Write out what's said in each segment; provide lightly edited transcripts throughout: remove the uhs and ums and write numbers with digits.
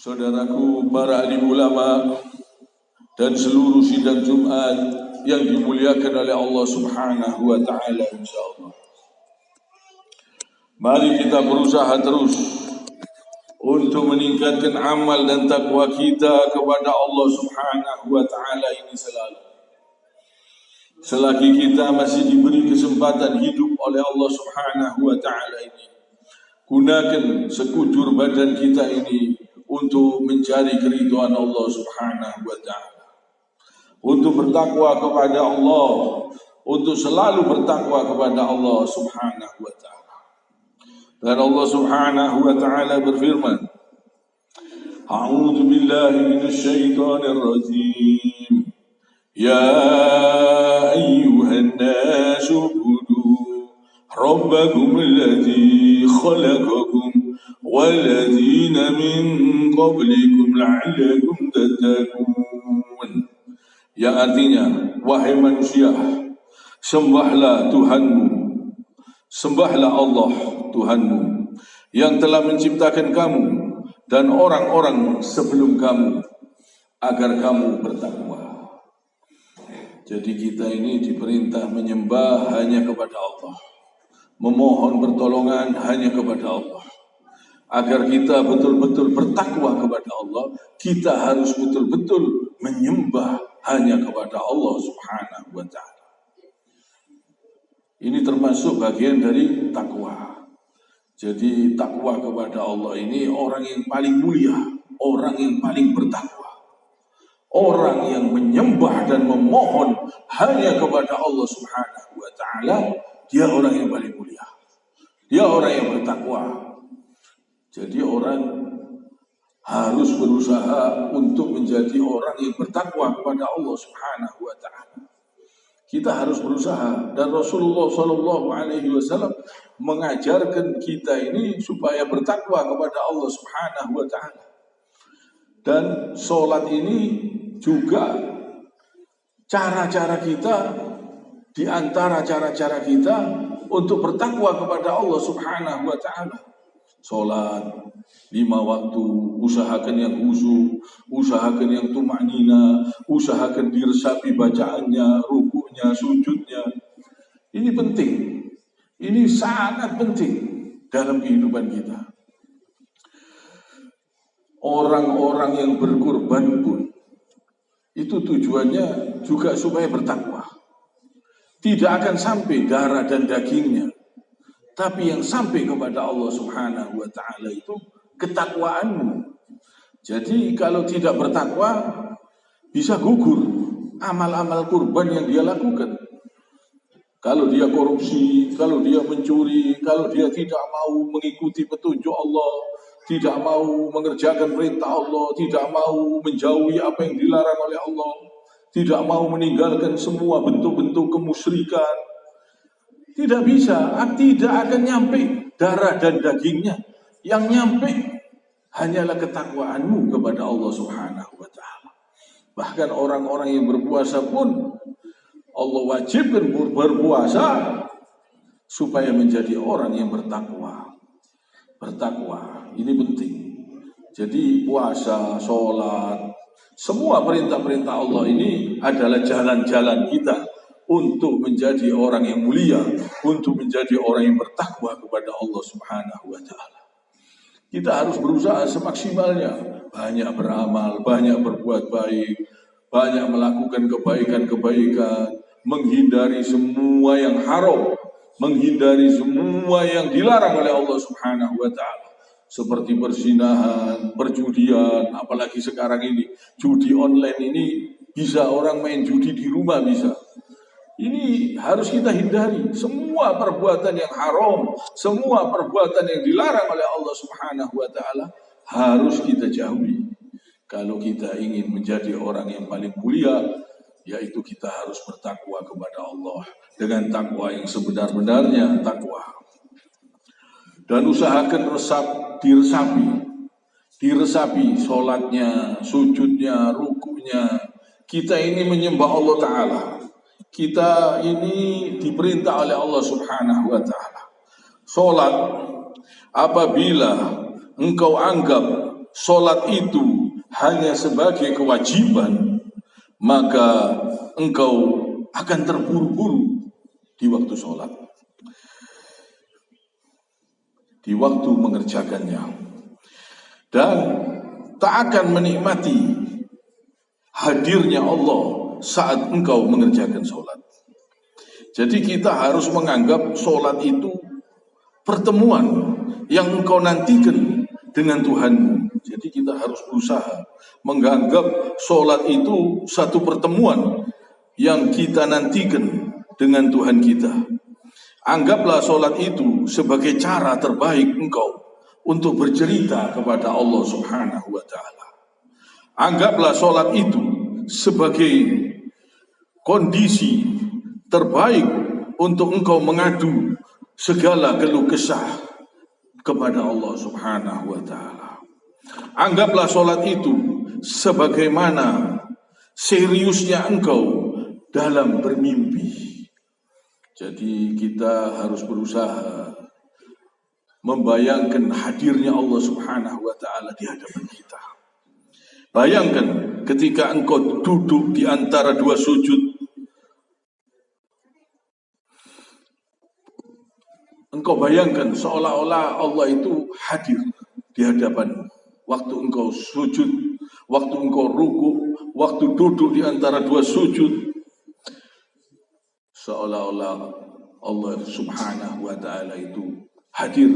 saudaraku para alim ulama dan seluruh sidang Jumat yang dimuliakan oleh Allah Subhanahu wa taala, insyaallah. Mari kita berusaha terus untuk meningkatkan amal dan takwa kita kepada Allah Subhanahu wa taala ini selalu. Selagi kita masih diberi kesempatan hidup oleh Allah Subhanahu wa taala ini, gunakan sekujur badan kita ini untuk mencari keridhaan Allah Subhanahu wa taala, untuk bertakwa kepada Allah, untuk selalu bertakwa kepada Allah Subhanahu wa taala. Dan Allah Subhanahu wa taala berfirman, A'udzu billahi minasy syaithanir rajim. Ya ayyuhan nasu ubudu rabbakum alladzi khalaqakum walladzina min qablikum la'allakum tattaqun. Yang artinya, wahai manusia, sembahlah Tuhanmu, sembahlah Allah Tuhanmu yang telah menciptakan kamu dan orang-orang sebelum kamu agar kamu bertakwa. Jadi kita ini diperintah menyembah hanya kepada Allah, memohon pertolongan hanya kepada Allah. Agar kita betul-betul bertakwa kepada Allah, kita harus betul-betul menyembah hanya kepada Allah Subhanahu wa taala. Ini termasuk bagian dari takwa. Jadi takwa kepada Allah ini orang yang paling mulia, orang yang paling bertakwa. Orang yang menyembah dan memohon hanya kepada Allah Subhanahu wa taala, dia orang yang paling mulia. Dia orang yang bertakwa. Jadi orang harus berusaha untuk menjadi orang yang bertakwa kepada Allah Subhanahu wa taala. Kita harus berusaha, dan Rasulullah sallallahu alaihi wasallam mengajarkan kita ini supaya bertakwa kepada Allah Subhanahu wa taala. Dan salat ini juga cara-cara kita, di antara cara-cara kita untuk bertakwa kepada Allah Subhanahu wa taala. Salat 5 waktu, usahakan yang khusyuk, usahakan yang tumanina, usahakan diresapi bacaannya, rukuknya, sujudnya. Ini penting. Ini sangat penting dalam kehidupan kita. Orang-orang yang berkorban pun itu tujuannya juga supaya bertakwa. Tidak akan sampai darah dan dagingnya, tapi yang sampai kepada Allah Subhanahu wa taala itu ketakwaanmu. Jadi kalau tidak bertakwa, bisa gugur amal-amal kurban yang dia lakukan. Kalau dia korupsi, kalau dia mencuri, kalau dia tidak mau mengikuti petunjuk Allah, tidak mau mengerjakan perintah Allah, tidak mau menjauhi apa yang dilarang oleh Allah, tidak mau meninggalkan semua bentuk-bentuk kemusyrikan, tidak bisa, tidak akan nyampe darah dan dagingnya. Yang nyampe hanyalah ketakwaanmu kepada Allah Subhanahu wa taala. Bahkan orang-orang yang berpuasa pun Allah wajibkan berpuasa supaya menjadi orang yang bertakwa. Bertakwa, ini penting. Jadi puasa, sholat, semua perintah-perintah Allah ini adalah jalan-jalan kita untuk menjadi orang yang mulia, untuk menjadi orang yang bertakwa kepada Allah Subhanahu wa taala. Kita harus berusaha semaksimalnya, banyak beramal, banyak berbuat baik, banyak melakukan kebaikan-kebaikan, menghindari semua yang haram, menghindari semua yang dilarang oleh Allah Subhanahu wa taala, seperti perzinahan, perjudian, apalagi sekarang ini judi online ini bisa orang main judi di rumah bisa. Ini harus kita hindari. Semua perbuatan yang haram, semua perbuatan yang dilarang oleh Allah Subhanahu wa taala harus kita jauhi. Kalau kita ingin menjadi orang yang paling mulia, yaitu kita harus bertakwa kepada Allah dengan takwa yang sebenar-benarnya takwa. Dan usahakan diresapi sholatnya, sujudnya, rukuknya. Kita ini menyembah Allah Ta'ala. Kita ini diperintah oleh Allah Subhanahu wa taala. Salat apabila engkau anggap solat itu hanya sebagai kewajiban, maka engkau akan terburu-buru di waktu solat, di waktu mengerjakannya, dan tak akan menikmati hadirnya Allah saat engkau mengerjakan solat. Jadi kita harus menganggap solat itu pertemuan yang engkau nantikan dengan Tuhanmu. Jadi kita harus berusaha menganggap solat itu satu pertemuan yang kita nantikan dengan Tuhan kita. Anggaplah solat itu sebagai cara terbaik engkau untuk bercerita kepada Allah Subhanahu wa Ta'ala. Anggaplah solat itu sebagai kondisi terbaik untuk engkau mengadu segala keluh kesah kepada Allah Subhanahu wa Ta'ala. Anggaplah solat itu sebagaimana seriusnya engkau dalam bermimpi. Jadi kita harus berusaha membayangkan hadirnya Allah Subhanahu wa Ta'ala di hadapan kita. Bayangkan ketika engkau duduk di antara dua sujud, engkau bayangkan seolah-olah Allah itu hadir di hadapanmu. Waktu engkau sujud, waktu engkau ruku, waktu duduk di antara dua sujud, seolah-olah Allah Subhanahu wa Ta'ala itu hadir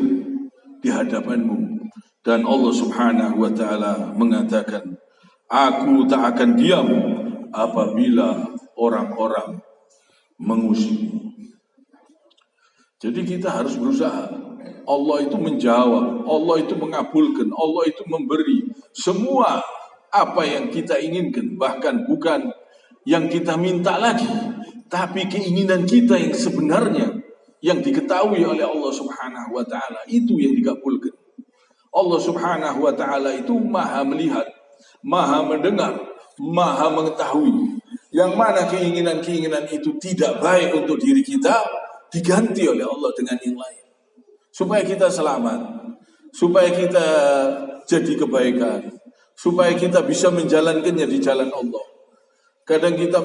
di hadapanmu. Dan Allah Subhanahu wa Ta'ala mengatakan, aku tak akan diam apabila orang-orang mengusirmu. Jadi kita harus berusaha. Allah itu menjawab, Allah itu mengabulkan, Allah itu memberi semua apa yang kita inginkan. Bahkan bukan yang kita minta lagi, tapi keinginan kita yang sebenarnya, yang diketahui oleh Allah Subhanahu wa Ta'ala, itu yang dikabulkan. Allah Subhanahu wa Ta'ala itu maha melihat, maha mendengar, maha mengetahui. Yang mana keinginan-keinginan itu tidak baik untuk diri kita, diganti oleh Allah dengan yang lain. Supaya kita selamat, supaya kita jadi kebaikan, supaya kita bisa menjalankannya di jalan Allah. Kadang kita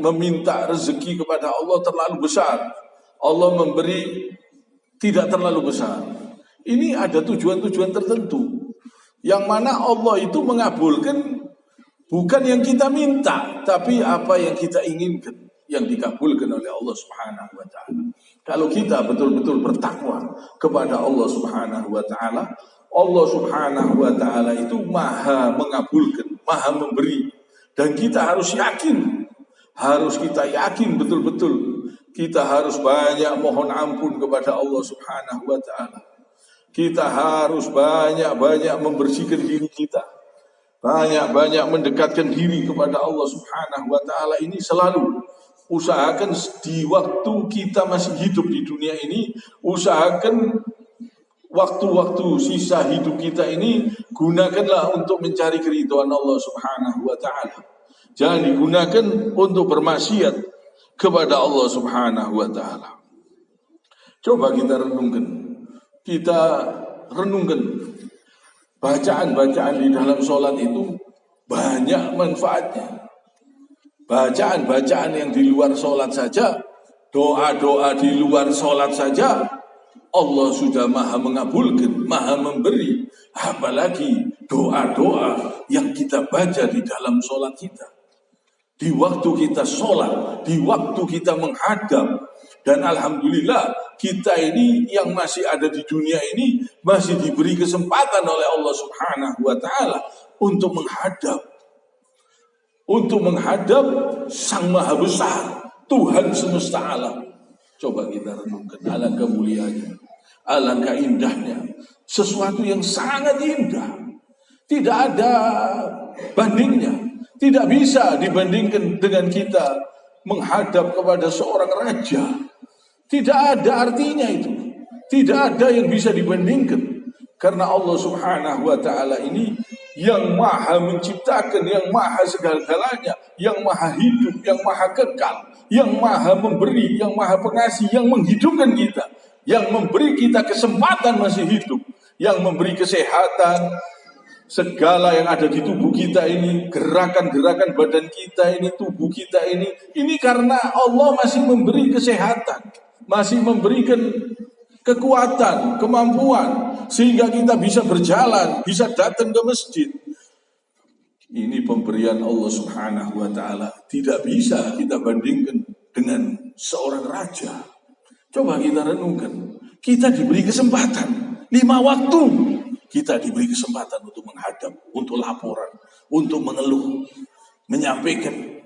meminta rezeki kepada Allah terlalu besar, Allah memberi tidak terlalu besar. Ini ada tujuan-tujuan tertentu, yang mana Allah itu mengabulkan bukan yang kita minta, tapi apa yang kita inginkan, yang dikabulkan oleh Allah Subhanahu wa Ta'ala. Kalau kita betul-betul bertakwa kepada Allah Subhanahu wa Ta'ala, Allah Subhanahu wa Ta'ala itu maha mengabulkan, maha memberi. Dan kita harus yakin, kita yakin betul-betul, kita harus banyak mohon ampun kepada Allah Subhanahu wa Ta'ala. Kita harus banyak-banyak membersihkan diri kita, banyak-banyak mendekatkan diri kepada Allah Subhanahu wa Ta'ala. Ini selalu usahakan di waktu kita masih hidup di dunia ini, usahakan waktu-waktu sisa hidup kita ini, gunakanlah untuk mencari keridhaan Allah Subhanahu wa Ta'ala. Jangan digunakan untuk bermaksiat kepada Allah Subhanahu wa Ta'ala. Coba kita renungkan bacaan-bacaan di dalam sholat itu banyak manfaatnya. Bacaan-bacaan yang di luar sholat saja, doa-doa di luar sholat saja, Allah sudah maha mengabulkan, maha memberi. Apalagi doa-doa yang kita baca di dalam sholat kita. Di waktu kita sholat, di waktu kita menghadap. Dan alhamdulillah kita ini yang masih ada di dunia ini masih diberi kesempatan oleh Allah Subhanahu wa Ta'ala untuk menghadap Sang Maha Besar, Tuhan semesta alam. Coba kita renungkan, alangkah mulianya, alangkah indahnya, sesuatu yang sangat indah, tidak ada bandingnya, tidak bisa dibandingkan dengan kita menghadap kepada seorang raja. Tidak ada artinya itu, tidak ada yang bisa dibandingkan, karena Allah Subhanahu wa Ta'ala ini yang maha menciptakan, yang maha segala-galanya, yang maha hidup, yang maha kekal, yang maha memberi, yang maha pengasih, yang menghidupkan kita, yang memberi kita kesempatan masih hidup, yang memberi kesehatan, Segala yang ada di tubuh kita ini, gerakan-gerakan badan kita ini, tubuh kita ini karena Allah masih memberi kesehatan, masih memberikan kekuatan, kemampuan, sehingga kita bisa berjalan, bisa datang ke masjid. Ini pemberian Allah Subhanahu wa ta'ala. Tidak bisa kita bandingkan dengan seorang raja. Coba kita renungkan. Kita diberi kesempatan 5 waktu. Kita diberi kesempatan untuk menghadap, untuk laporan, untuk mengeluh, menyampaikan.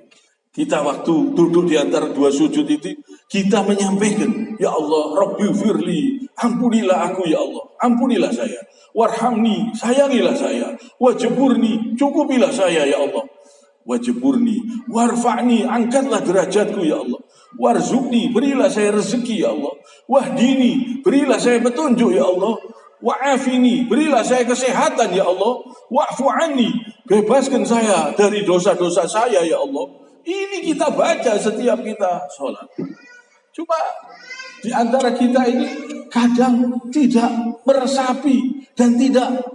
Kita waktu duduk di antara 2 sujud itu, kita menyampaikan, ya Allah, Rabbi firli, ampunilah aku ya Allah, ampunilah saya. Warhamni, sayangilah saya. Wajburni, cukupilah saya ya Allah. Wajburni, warfa'ni, angkatlah derajatku ya Allah. Warzukni, berilah saya rezeki ya Allah. Wahdini, berilah saya petunjuk ya Allah. Wa'afini, berilah saya kesehatan ya Allah. Wa'fu anni, bebaskan saya dari dosa-dosa saya ya Allah. Ini kita baca setiap kita sholat. Cuma di antara kita ini kadang tidak meresapi dan tidak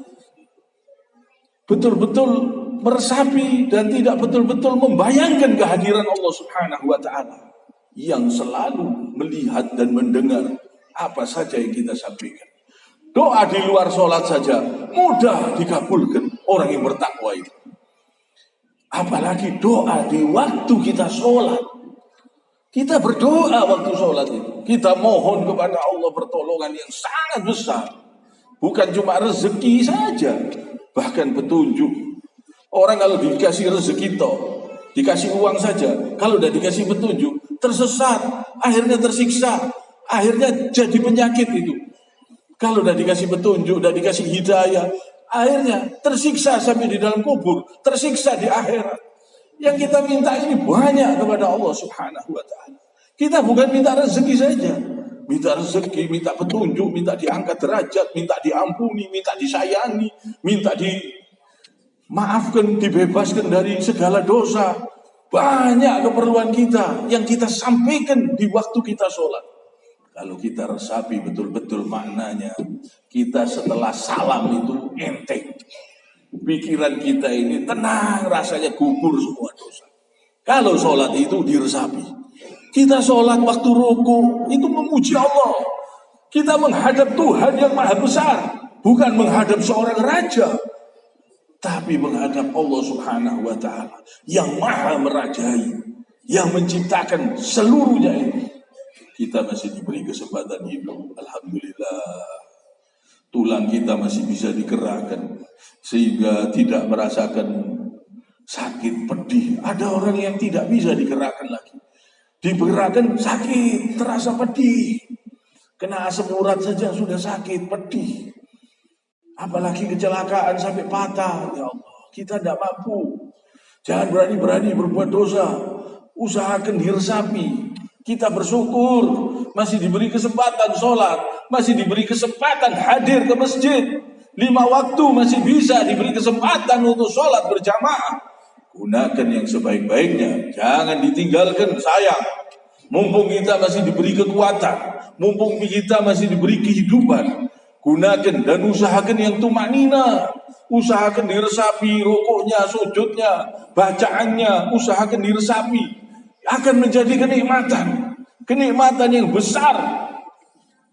betul-betul meresapi dan tidak betul-betul membayangkan kehadiran Allah Subhanahu wa ta'ala yang selalu melihat dan mendengar apa saja yang kita sampaikan. Doa di luar sholat saja mudah dikabulkan orang yang bertakwa itu. Apalagi doa di waktu kita sholat. Kita berdoa waktu sholat itu. Kita mohon kepada Allah pertolongan yang sangat besar. Bukan cuma rezeki saja. Bahkan petunjuk. Orang kalau dikasih rezeki toh, dikasih uang saja. Kalau udah dikasih petunjuk, tersesat. Akhirnya tersiksa. Akhirnya jadi penyakit itu. Kalau udah dikasih petunjuk, udah dikasih hidayah, akhirnya tersiksa sampai di dalam kubur, tersiksa di akhirat. Yang kita minta ini banyak kepada Allah Subhanahu wa ta'ala. Kita bukan minta rezeki saja. Minta rezeki, minta petunjuk, minta diangkat derajat, minta diampuni, minta disayangi, minta dimaafkan, dibebaskan dari segala dosa. Banyak keperluan kita yang kita sampaikan di waktu kita sholat. Kalau kita resapi betul-betul maknanya, kita setelah salam itu enteng. Pikiran kita ini tenang, rasanya gugur semua dosa. Kalau sholat itu diresapi. Kita sholat waktu ruku, itu memuji Allah. Kita menghadap Tuhan yang maha besar. Bukan menghadap seorang raja. Tapi menghadap Allah Subhanahu wa ta'ala. Yang maha merajai. Yang menciptakan seluruhnya ini. Kita masih diberi kesempatan hidup, alhamdulillah. Tulang kita masih bisa digerakkan sehingga tidak merasakan sakit, pedih. Ada orang yang tidak bisa digerakkan lagi. Digerakkan sakit, terasa pedih. Kena asam urat saja sudah sakit, pedih. Apalagi kecelakaan sampai patah. Ya Allah, kita tidak mampu. Jangan berani-berani berbuat dosa. Usahakan diresapi. Kita bersyukur masih diberi kesempatan sholat, masih diberi kesempatan hadir ke masjid. 5 waktu masih bisa diberi kesempatan untuk sholat berjamaah. Gunakan yang sebaik-baiknya, jangan ditinggalkan sayang. Mumpung kita masih diberi kekuatan, mumpung kita masih diberi kehidupan, gunakan dan usahakan yang tumanina. Usahakan diresapi rukuknya, sujudnya, bacaannya, usahakan diresapi. Akan menjadi kenikmatan yang besar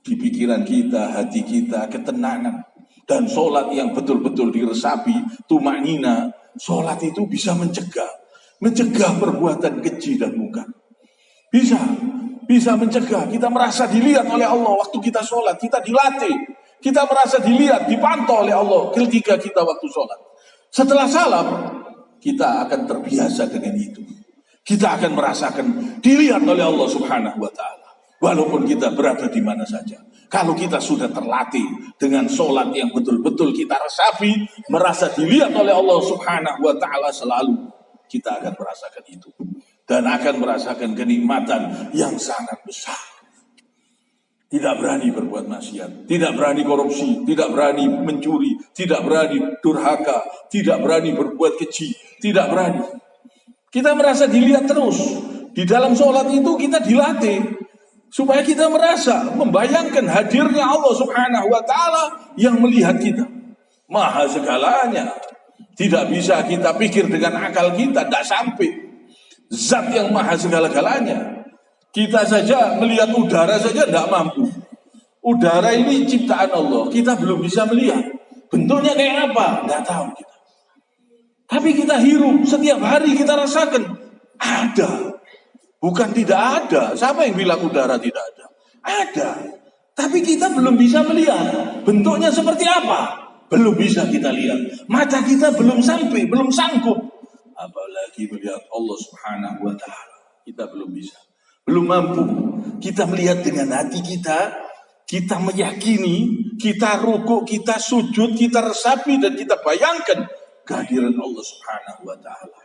di pikiran kita, hati kita, ketenangan. Dan sholat yang betul-betul diresapi, tumanina, sholat itu bisa mencegah perbuatan keji dan mungkar. Bisa mencegah, kita merasa dilihat oleh Allah waktu kita sholat, kita dilatih, kita merasa dilihat, dipantau oleh Allah ketika kita waktu sholat. Setelah salam, kita akan terbiasa dengan itu. Kita akan merasakan dilihat oleh Allah Subhanahu wa ta'ala. Walaupun kita berada di mana saja. Kalau kita sudah terlatih dengan sholat yang betul-betul kita resapi, merasa dilihat oleh Allah Subhanahu wa ta'ala selalu, kita akan merasakan itu. Dan akan merasakan kenikmatan yang sangat besar. Tidak berani berbuat maksiat, tidak berani korupsi, tidak berani mencuri, tidak berani durhaka, tidak berani berbuat keji, tidak berani. Kita merasa dilihat terus. Di dalam sholat itu kita dilatih. Supaya kita merasa membayangkan hadirnya Allah Subhanahu wa ta'ala yang melihat kita. maha segalanya. Tidak bisa kita pikir dengan akal kita, tidak sampai. Zat yang maha segala-galanya. Kita saja melihat udara saja tidak mampu. Udara ini ciptaan Allah, kita belum bisa melihat. Bentuknya kayak apa? Tidak tahu kita. Tapi kita hirup, setiap hari kita rasakan. Ada. Bukan tidak ada. Siapa yang bilang udara tidak ada? Ada. Tapi kita belum bisa melihat. Bentuknya seperti apa? Belum bisa kita lihat. Mata kita belum sampai, belum sanggup. Apalagi melihat Allah Subhanahu wa ta'ala. Kita belum bisa. Belum mampu. Kita melihat dengan hati kita. Kita meyakini. Kita rukuk, kita sujud, kita resapi dan kita bayangkan kehadiran Allah Subhanahu wa ta'ala.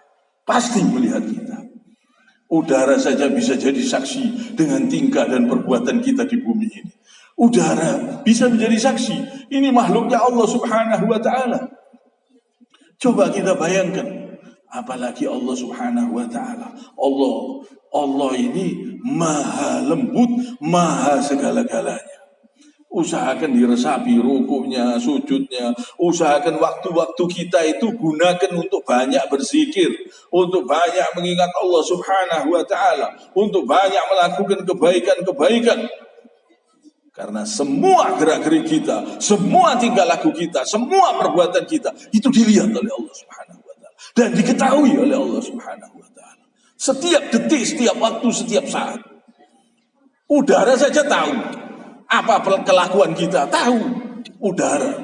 Pasti melihat kita. Udara saja bisa jadi saksi dengan tingkah dan perbuatan kita di bumi ini. Udara bisa menjadi saksi. Ini makhluknya Allah Subhanahu wa ta'ala. Coba kita bayangkan. Apalagi Allah Subhanahu wa ta'ala. Allah ini maha lembut, maha segala-galanya. Usahakan diresapi rukuknya, sujudnya. Usahakan waktu-waktu kita itu gunakan untuk banyak berzikir, untuk banyak mengingat Allah Subhanahu wa ta'ala, untuk banyak melakukan kebaikan-kebaikan. Karena semua gerak-gerik kita, semua tingkah laku kita, semua perbuatan kita itu dilihat oleh Allah Subhanahu wa ta'ala dan diketahui oleh Allah Subhanahu wa ta'ala. Setiap detik, setiap waktu, setiap saat. Udara saja tahu apa kelakuan kita, tahu udara.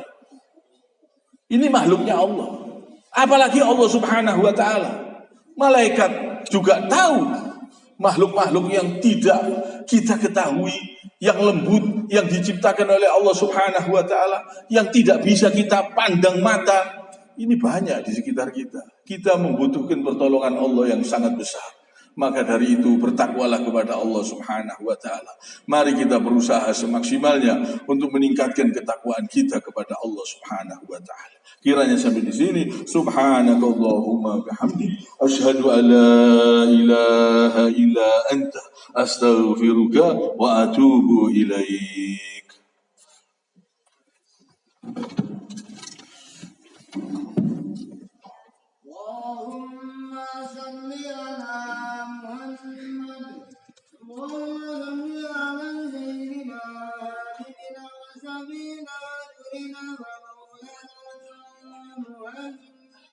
Ini makhluknya Allah. Apalagi Allah Subhanahu wa ta'ala. Malaikat juga tahu makhluk-makhluk yang tidak kita ketahui, yang lembut, yang diciptakan oleh Allah Subhanahu wa ta'ala, yang tidak bisa kita pandang mata. Ini banyak di sekitar kita. Kita membutuhkan pertolongan Allah yang sangat besar. Maka dari itu bertakwalah kepada Allah Subhanahu wa ta'ala. Mari kita berusaha semaksimalnya untuk meningkatkan ketakwaan kita kepada Allah Subhanahu wa ta'ala. Kiranya sampai di sini. Subhanakallahumma bihamdik, asyhadu an la ilaha illa anta, astaghfiruka wa atubu ilaik.